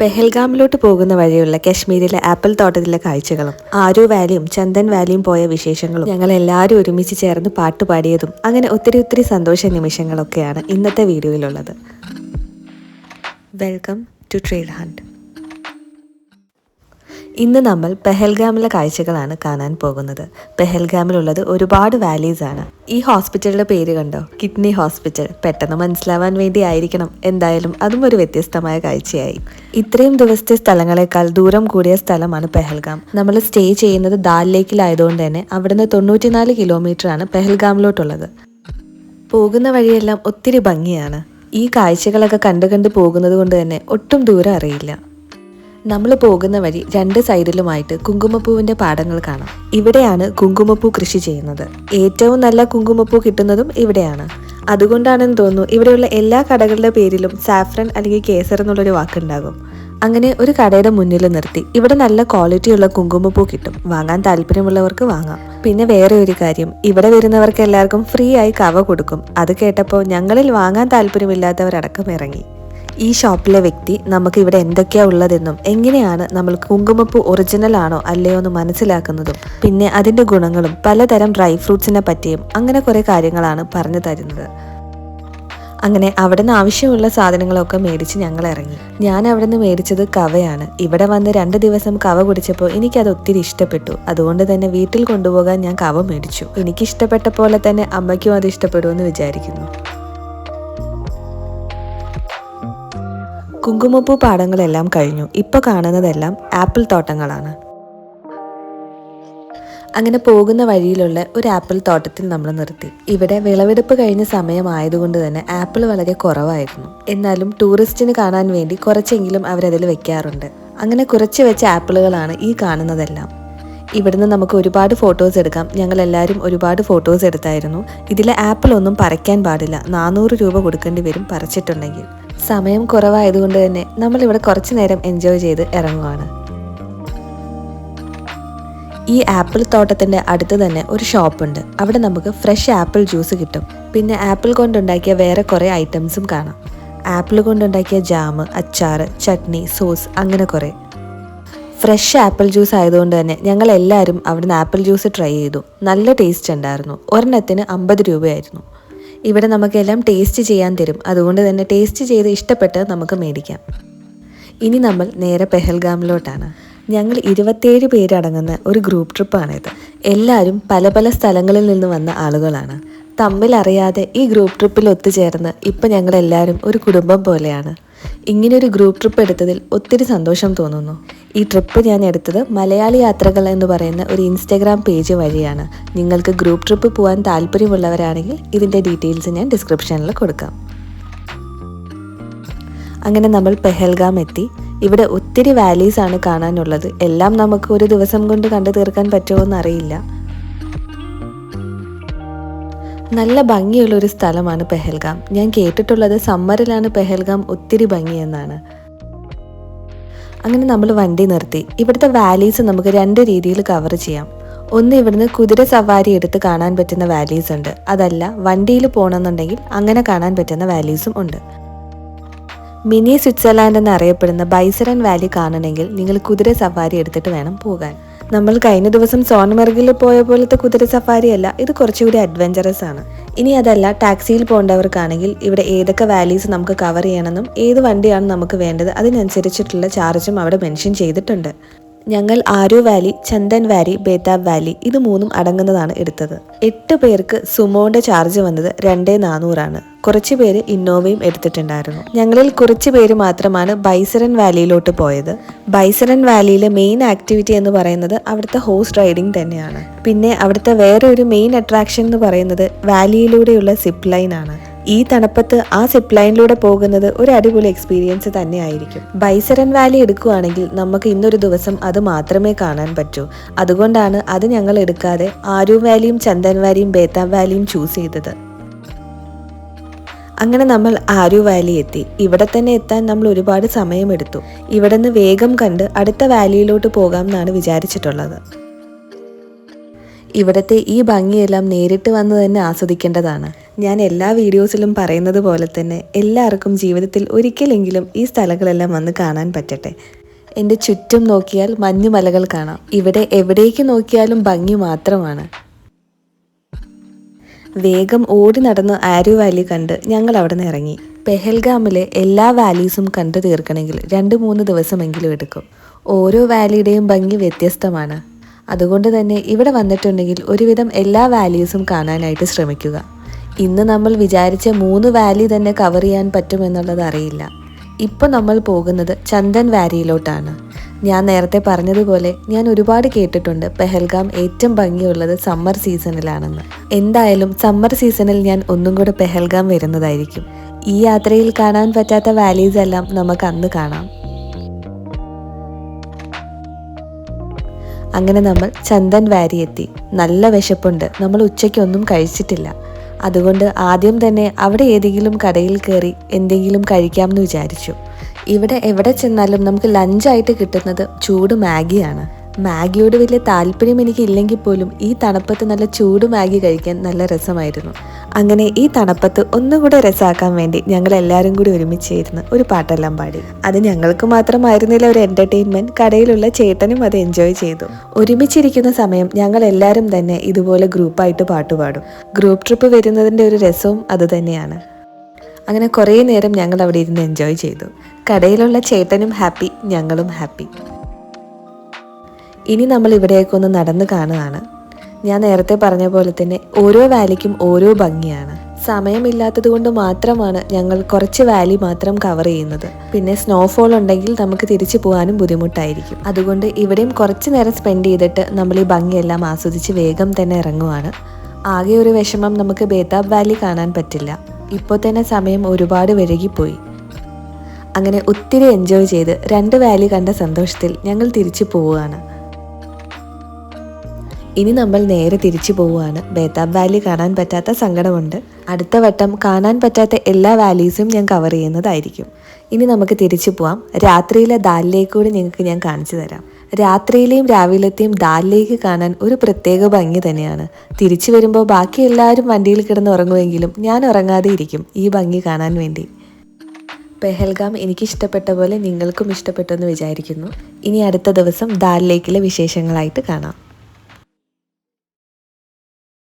പെഹൽഗാമിലോട്ട് പോകുന്ന വഴിയുള്ള കശ്മീരിലെ ആപ്പിൾ തോട്ടത്തിലെ കാഴ്ചകളും ആരോ വാലിയും ചന്ദൻ വാലിയും പോയ വിശേഷങ്ങളും ഞങ്ങൾ എല്ലാവരും ഒരുമിച്ച് ചേർന്ന് പാട്ടുപാടിയതും അങ്ങനെ ഒത്തിരി സന്തോഷ നിമിഷങ്ങളൊക്കെയാണ് ഇന്നത്തെ വീഡിയോയിലുള്ളത്. Welcome to trail hunt. ഇന്ന് നമ്മൾ പെഹൽഗാമിലെ കാഴ്ചകളാണ് കാണാൻ പോകുന്നത്. പെഹൽഗാമിലുള്ളത് ഒരുപാട് വാലീസ് ആണ്. ഈ ഹോസ്പിറ്റലിന്റെ പേര് കണ്ടോ, കിഡ്നി ഹോസ്പിറ്റൽ. പെട്ടെന്ന് മനസ്സിലാവാൻ വേണ്ടി ആയിരിക്കണം. എന്തായാലും അതും ഒരു വ്യത്യസ്തമായ കാഴ്ചയായി. ഇത്രയും ദിവസത്തെ സ്ഥലങ്ങളെക്കാൾ ദൂരം കൂടിയ സ്ഥലമാണ് പെഹൽഗാം. നമ്മൾ സ്റ്റേ ചെയ്യുന്നത് ദാൽ ലേക്കിലായതുകൊണ്ട് തന്നെ അവിടുന്ന് 94 കിലോമീറ്റർ ആണ് പെഹൽഗാമിലോട്ടുള്ളത്. പോകുന്ന വഴിയെല്ലാം ഒത്തിരി ഭംഗിയാണ്. ഈ കാഴ്ചകളൊക്കെ കണ്ടു പോകുന്നത് കൊണ്ട് തന്നെ ഒട്ടും ദൂരം അറിയില്ല. നമ്മൾ പോകുന്ന വഴി രണ്ട് സൈഡിലുമായിട്ട് കുങ്കുമപ്പൂവിന്റെ പാടങ്ങൾ കാണാം. ഇവിടെയാണ് കുങ്കുമപ്പൂ കൃഷി ചെയ്യുന്നത്. ഏറ്റവും നല്ല കുങ്കുമപ്പൂ കിട്ടുന്നതും ഇവിടെയാണ്. അതുകൊണ്ടാണെന്ന് തോന്നുന്നു ഇവിടെയുള്ള എല്ലാ കടകളുടെ പേരിലും സാഫ്രൻ അല്ലെങ്കിൽ കേസർ എന്നുള്ളൊരു വാക്കുണ്ടാകും. അങ്ങനെ ഒരു കടയുടെ മുന്നിൽ നിർത്തി ഇവിടെ നല്ല ക്വാളിറ്റിയുള്ള കുങ്കുമപ്പൂ കിട്ടും. വാങ്ങാൻ താല്പര്യമുള്ളവർക്ക് വാങ്ങാം. പിന്നെ വേറെ ഒരു കാര്യം, ഇവിടെ വരുന്നവർക്ക് എല്ലാവർക്കും ഫ്രീ ആയി കവ കൊടുക്കും. അത് കേട്ടപ്പോൾ ഞങ്ങളിൽ വാങ്ങാൻ താല്പര്യമില്ലാത്തവരടക്കം ഇറങ്ങി. ഈ ഷോപ്പിലെ വ്യക്തി നമുക്ക് ഇവിടെ എന്തൊക്കെയാണ് ഉള്ളതെന്നും എങ്ങനെയാണ് നമ്മൾ കുങ്കുമപ്പൂ ഒറിജിനൽ ആണോ അല്ലയോ എന്ന് മനസ്സിലാക്കുന്നതും പിന്നെ അതിൻ്റെ ഗുണങ്ങളും പലതരം ഡ്രൈ ഫ്രൂട്ട്സിനെ പറ്റിയും അങ്ങനെ കുറേ കാര്യങ്ങളാണ് പറഞ്ഞു തരുന്നത്. അങ്ങനെ അവിടെ നിന്ന് ആവശ്യമുള്ള സാധനങ്ങളൊക്കെ മേടിച്ച് ഞങ്ങൾ ഇറങ്ങി. ഞാൻ അവിടെ നിന്ന് മേടിച്ചത് കവയാണ്. ഇവിടെ വന്ന് 2 ദിവസം കവ കുടിച്ചപ്പോൾ എനിക്കത് ഒത്തിരി ഇഷ്ടപ്പെട്ടു. അതുകൊണ്ട് തന്നെ വീട്ടിൽ കൊണ്ടുപോകാൻ ഞാൻ കവ മേടിച്ചു. എനിക്കിഷ്ടപ്പെട്ട പോലെ തന്നെ അമ്മയ്ക്കും അത് ഇഷ്ടപ്പെടുമെന്ന് വിചാരിക്കുന്നു. കുങ്കുമപ്പൂ പാടങ്ങളെല്ലാം കഴിഞ്ഞു. ഇപ്പോൾ കാണുന്നതെല്ലാം ആപ്പിൾ തോട്ടങ്ങളാണ്. അങ്ങനെ പോകുന്ന വഴിയിലുള്ള ഒരു ആപ്പിൾ തോട്ടത്തിൽ നമ്മൾ നിർത്തി. ഇവിടെ വിളവെടുപ്പ് കഴിഞ്ഞ സമയമായതുകൊണ്ട് തന്നെ ആപ്പിൾ വളരെ കുറവായിരുന്നു. എന്നാലും ടൂറിസ്റ്റിന് കാണാൻ വേണ്ടി കുറച്ചെങ്കിലും അവരതിൽ വെക്കാറുണ്ട്. അങ്ങനെ കുറച്ച് വെച്ച ആപ്പിളുകളാണ് ഈ കാണുന്നതെല്ലാം. ഇവിടുന്ന് നമുക്ക് ഒരുപാട് ഫോട്ടോസ് എടുക്കാം. ഞങ്ങൾ എല്ലാവരും ഒരുപാട് ഫോട്ടോസ് എടുത്തായിരുന്നു. ഇതിലെ ആപ്പിൾ ഒന്നും പറിക്കാൻ പാടില്ല. 400 രൂപ കൊടുക്കേണ്ടി വരും പറിച്ചിട്ടുണ്ടെങ്കിൽ. സമയം കുറവായതുകൊണ്ട് തന്നെ നമ്മളിവിടെ കുറച്ച് നേരം എൻജോയ് ചെയ്ത് ഇറങ്ങുവാണ്. ഈ ആപ്പിൾ തോട്ടത്തിൻ്റെ അടുത്ത് തന്നെ ഒരു ഷോപ്പുണ്ട്. അവിടെ നമുക്ക് ഫ്രഷ് ആപ്പിൾ ജ്യൂസ് കിട്ടും. പിന്നെ ആപ്പിൾ കൊണ്ടുണ്ടാക്കിയ വേറെ കുറേ ഐറ്റംസും കാണാം. ആപ്പിൾ കൊണ്ടുണ്ടാക്കിയ ജാം, അച്ചാർ, ചട്നി, സോസ് അങ്ങനെ കുറേ. ഫ്രഷ് ആപ്പിൾ ജ്യൂസ് ആയതുകൊണ്ട് തന്നെ ഞങ്ങൾ എല്ലാവരും അവിടുന്ന് ആപ്പിൾ ജ്യൂസ് ട്രൈ ചെയ്തു. നല്ല ടേസ്റ്റ് ഉണ്ടായിരുന്നു. ഒരെണ്ണത്തിന് 50 രൂപയായിരുന്നു. ഇവിടെ നമുക്കെല്ലാം ടേസ്റ്റ് ചെയ്യാൻ തരും. അതുകൊണ്ട് തന്നെ ടേസ്റ്റ് ചെയ്ത് ഇഷ്ടപ്പെട്ട് നമുക്ക് മേടിക്കാം. ഇനി നമ്മൾ നേരെ പെഹൽഗാമിലോട്ടാണ്. ഞങ്ങൾ 27 പേരടങ്ങുന്ന ഒരു ഗ്രൂപ്പ് ട്രിപ്പാണിത്. എല്ലാവരും പല സ്ഥലങ്ങളിൽ നിന്ന് വന്ന ആളുകളാണ്. തമ്മിലറിയാതെ ഈ ഗ്രൂപ്പ് ട്രിപ്പിൽ ഒത്തുചേർന്ന് ഇപ്പം ഞങ്ങളെല്ലാവരും ഒരു കുടുംബം പോലെയാണ്. ഇങ്ങനൊരു ഗ്രൂപ്പ് ട്രിപ്പ് എടുത്തതിൽ ഒത്തിരി സന്തോഷം തോന്നുന്നു. ഈ ട്രിപ്പ് ഞാൻ എടുത്തത് മലയാളി യാത്രകൾ എന്ന് പറയുന്ന ഒരു ഇൻസ്റ്റഗ്രാം പേജ് വഴിയാണ്. നിങ്ങൾക്ക് ഗ്രൂപ്പ് ട്രിപ്പ് പോകാൻ താല്പര്യമുള്ളവരാണെങ്കിൽ ഇതിൻ്റെ ഡീറ്റെയിൽസ് ഞാൻ ഡിസ്ക്രിപ്ഷനിൽ കൊടുക്കാം. അങ്ങനെ നമ്മൾ പെഹൽഗാം എത്തി. ഇവിടെ ഒത്തിരി വാലീസ് ആണ് കാണാനുള്ളത്. എല്ലാം നമുക്ക് ഒരു ദിവസം കൊണ്ട് കണ്ടു തീർക്കാൻ പറ്റുമോ എന്നറിയില്ല. നല്ല ഭംഗിയുള്ളൊരു സ്ഥലമാണ് പെഹൽഗാം. ഞാൻ കേട്ടിട്ടുള്ളത് സമ്മറിലാണ് പെഹൽഗാം ഒത്തിരി ഭംഗിയെന്നാണ്. അങ്ങനെ നമ്മൾ വണ്ടി നിർത്തി. ഇവിടുത്തെ വാലീസ് നമുക്ക് 2 രീതിയിൽ കവർ ചെയ്യാം. ഒന്ന്, ഇവിടുന്ന് കുതിര സവാരി എടുത്ത് കാണാൻ പറ്റുന്ന വാലീസ് ഉണ്ട്. അതല്ല വണ്ടിയിൽ പോകണമെന്നുണ്ടെങ്കിൽ അങ്ങനെ കാണാൻ പറ്റുന്ന വാലീസും ഉണ്ട്. മിനി സ്വിറ്റ്സർലാൻഡ് എന്നറിയപ്പെടുന്ന ബൈസറൻ വാലി കാണണമെങ്കിൽ നിങ്ങൾ കുതിര സവാരി എടുത്തിട്ട് വേണം പോകാൻ. നമ്മൾ കഴിഞ്ഞ ദിവസം സോൺമെർഗിൽ പോയ പോലത്തെ കുതിര സഫാരി അല്ല, ഇത് കുറച്ചുകൂടി അഡ്വഞ്ചറസ് ആണ്. ഇനി അതല്ല ടാക്സിയിൽ പോകേണ്ടവർക്കാണെങ്കിൽ ഇവിടെ ഏതൊക്കെ വാലീസ് നമുക്ക് കവർ ചെയ്യണമെന്നും ഏത് വണ്ടിയാണ് നമുക്ക് വേണ്ടത് അതിനനുസരിച്ചിട്ടുള്ള ചാർജും അവിടെ മെൻഷൻ ചെയ്തിട്ടുണ്ട്. ഞങ്ങൾ ആരോ Valley, Chandan Valley, Betaab Valley ഇത് 3ഉം അടങ്ങുന്നതാണ് എടുത്തത്. 8 പേർക്ക് സുമോന്റെ ചാർജ് വന്നത് 2400 ആണ്. കുറച്ച് പേര് ഇന്നോവയും എടുത്തിട്ടുണ്ടായിരുന്നു. ഞങ്ങളിൽ കുറച്ച് പേര് മാത്രമാണ് ബൈസറൻ വാലിയിലോട്ട് പോയത്. ബൈസറൻ വാലിയിലെ മെയിൻ ആക്ടിവിറ്റി എന്ന് പറയുന്നത് അവിടുത്തെ ഹോഴ്സ് റൈഡിങ് തന്നെയാണ്. പിന്നെ അവിടുത്തെ വേറെ ഒരു മെയിൻ അട്രാക്ഷൻ എന്ന് പറയുന്നത് വാലിയിലൂടെയുള്ള സിപ്പ് ലൈൻ ആണ്. ഈ തണുപ്പത്ത് ആ സിപ്പ് ലൈനിലൂടെ പോകുന്നത് ഒരു അടിപൊളി എക്സ്പീരിയൻസ് തന്നെ ആയിരിക്കും. ബൈസറൻ വാലി എടുക്കുകയാണെങ്കിൽ നമുക്ക് ഇന്നൊരു ദിവസം അത് മാത്രമേ കാണാൻ പറ്റൂ. അതുകൊണ്ടാണ് അത് ഞങ്ങൾ എടുക്കാതെ ആരോ വാലിയും ചന്ദൻ വാലിയും ബേതാബ് വാലിയും ചൂസ് ചെയ്തത്. അങ്ങനെ നമ്മൾ ആരോ വാലി എത്തി. ഇവിടെ തന്നെ എത്താൻ നമ്മൾ ഒരുപാട് സമയമെടുത്തു. ഇവിടെ നിന്ന് വേഗം കണ്ട് അടുത്ത വാലിയിലോട്ട് പോകാം എന്നാണ് വിചാരിച്ചിട്ടുള്ളത്. ഇവിടുത്തെ ഈ ഭംഗിയെല്ലാം നേരിട്ട് വന്ന് തന്നെ ആസ്വദിക്കേണ്ടതാണ്. ഞാൻ എല്ലാ വീഡിയോസിലും പറയുന്നത് പോലെ തന്നെ എല്ലാവർക്കും ജീവിതത്തിൽ ഒരിക്കലെങ്കിലും ഈ സ്ഥലങ്ങളെല്ലാം വന്ന് കാണാൻ പറ്റട്ടെ. എൻ്റെ ചുറ്റും നോക്കിയാൽ മഞ്ഞുമലകൾ കാണാം. ഇവിടെ എവിടേക്ക് നോക്കിയാലും ഭംഗി മാത്രമാണ്. വേഗം ഓടി നടന്ന് ആരോ വാലി കണ്ട് ഞങ്ങൾ അവിടെ നിന്ന് ഇറങ്ങി. പെഹൽഗാമിലെ എല്ലാ വാലീസും കണ്ടു തീർക്കണമെങ്കിൽ 2-3 ദിവസമെങ്കിലും എടുക്കും. ഓരോ വാലിയുടെയും ഭംഗി വ്യത്യസ്തമാണ്. അതുകൊണ്ട് തന്നെ ഇവിടെ വന്നിട്ടുണ്ടെങ്കിൽ ഒരുവിധം എല്ലാ വാലീസും കാണാനായിട്ട് ശ്രമിക്കുക. ഇന്ന് നമ്മൾ വിചാരിച്ച 3 വാലി തന്നെ കവർ ചെയ്യാൻ പറ്റുമെന്നുള്ളത് അറിയില്ല. ഇപ്പോൾ നമ്മൾ പോകുന്നത് ചന്ദൻ വാലിയിലോട്ടാണ്. ഞാൻ നേരത്തെ പറഞ്ഞതുപോലെ ഞാൻ ഒരുപാട് കേട്ടിട്ടുണ്ട് പെഹൽഗാം ഏറ്റവും ഭംഗിയുള്ളത് സമ്മർ സീസണിലാണെന്ന്. എന്തായാലും സമ്മർ സീസണിൽ ഞാൻ ഒന്നും കൂടെ പെഹൽഗാം വരുന്നതായിരിക്കും. ഈ യാത്രയിൽ കാണാൻ പറ്റാത്ത വാലീസ് എല്ലാം നമുക്ക് അന്ന് കാണാം. അങ്ങനെ നമ്മൾ ചന്ദൻ വാലി എത്തി. നല്ല വിശപ്പുണ്ട്. നമ്മൾ ഉച്ചയ്ക്കൊന്നും കഴിച്ചിട്ടില്ല. അതുകൊണ്ട് ആദ്യം തന്നെ അവിടെ ഏതെങ്കിലും കടയിൽ കയറി എന്തെങ്കിലും കഴിക്കാമെന്ന് വിചാരിച്ചു. ഇവിടെ എവിടെ ചെന്നാലും നമുക്ക് ലഞ്ചായിട്ട് കിട്ടുന്നത് ചൂട് മാഗിയാണ്. മാഗിയോട് വലിയ താല്പര്യം എനിക്ക് ഇല്ലെങ്കിൽ പോലും ഈ തണുപ്പത്ത് നല്ല ചൂട് മാഗി കഴിക്കാൻ നല്ല രസമായിരുന്നു. അങ്ങനെ ഈ തണുപ്പത്ത് ഒന്നുകൂടെ രസമാക്കാൻ വേണ്ടി ഞങ്ങൾ എല്ലാവരും കൂടി ഒരുമിച്ചിരുന്ന് ഒരു പാട്ടെല്ലാം പാടി. അത് ഞങ്ങൾക്ക് മാത്രമായിരുന്നില്ല ഒരു എൻ്റർടൈൻമെൻറ്റ്, കടയിലുള്ള ചേട്ടനും അത് എൻജോയ് ചെയ്തു. ഒരുമിച്ചിരിക്കുന്ന സമയം ഞങ്ങൾ എല്ലാവരും തന്നെ ഇതുപോലെ ഗ്രൂപ്പായിട്ട് പാട്ടുപാടും. ഗ്രൂപ്പ് ട്രിപ്പ് വരുന്നതിൻ്റെ ഒരു രസവും അത് തന്നെയാണ്. അങ്ങനെ കുറേ നേരം ഞങ്ങൾ അവിടെ ഇരുന്ന് എൻജോയ് ചെയ്തു. കടയിലുള്ള ചേട്ടനും ഹാപ്പി, ഞങ്ങളും ഹാപ്പി. ഇനി നമ്മൾ ഇവിടേക്കൊന്ന് നടന്ന് കാണുകയാണ്. ഞാൻ നേരത്തെ പറഞ്ഞ പോലെ തന്നെ ഓരോ വാലിക്കും ഓരോ ഭംഗിയാണ്. സമയമില്ലാത്തത് കൊണ്ട് മാത്രമാണ് ഞങ്ങൾ കുറച്ച് വാലി മാത്രം കവർ ചെയ്യുന്നത്. പിന്നെ സ്നോഫോൾ ഉണ്ടെങ്കിൽ നമുക്ക് തിരിച്ചു പോകാനും ബുദ്ധിമുട്ടായിരിക്കും. അതുകൊണ്ട് ഇവിടെയും കുറച്ച് നേരം സ്പെൻഡ് ചെയ്തിട്ട് നമ്മൾ ഈ ഭംഗിയെല്ലാം ആസ്വദിച്ച് വേഗം തന്നെ ഇറങ്ങുവാണ്. ആകെ ഒരു വിഷമം, നമുക്ക് ബേതാബ് വാലി കാണാൻ പറ്റില്ല. ഇപ്പോൾ തന്നെ സമയം ഒരുപാട് വൈകിപ്പോയി. അങ്ങനെ ഒത്തിരി എൻജോയ് ചെയ്ത് 2 വാലി കണ്ട സന്തോഷത്തിൽ ഞങ്ങൾ തിരിച്ചു പോവുകയാണ്. ഇനി നമ്മൾ നേരെ തിരിച്ചു പോവുകയാണ്. ബേതാബ് വാലി കാണാൻ പറ്റാത്ത സങ്കടമുണ്ട്. അടുത്ത വട്ടം കാണാൻ പറ്റാത്ത എല്ലാ വാലീസും ഞാൻ കവർ ചെയ്യുന്നതായിരിക്കും. ഇനി നമുക്ക് തിരിച്ചു പോവാം. രാത്രിയിലെ ദാൽ ലേക്ക് കൂടി നിങ്ങൾക്ക് ഞാൻ കാണിച്ചു തരാം. രാത്രിയിലെയും രാവിലത്തെയും ദാൽ ലേക്ക് കാണാൻ ഒരു പ്രത്യേക ഭംഗി തന്നെയാണ്. തിരിച്ചു വരുമ്പോൾ ബാക്കി എല്ലാവരും വണ്ടിയിൽ കിടന്ന് ഉറങ്ങുമെങ്കിലും ഞാൻ ഉറങ്ങാതെ ഇരിക്കും ഈ ഭംഗി കാണാൻ വേണ്ടി. പെഹൽഗാം എനിക്കിഷ്ടപ്പെട്ട പോലെ നിങ്ങൾക്കും ഇഷ്ടപ്പെട്ടെന്ന് വിചാരിക്കുന്നു. ഇനി അടുത്ത ദിവസം ദാൽ ലേക്കിലെ വിശേഷങ്ങളായിട്ട് കാണാം.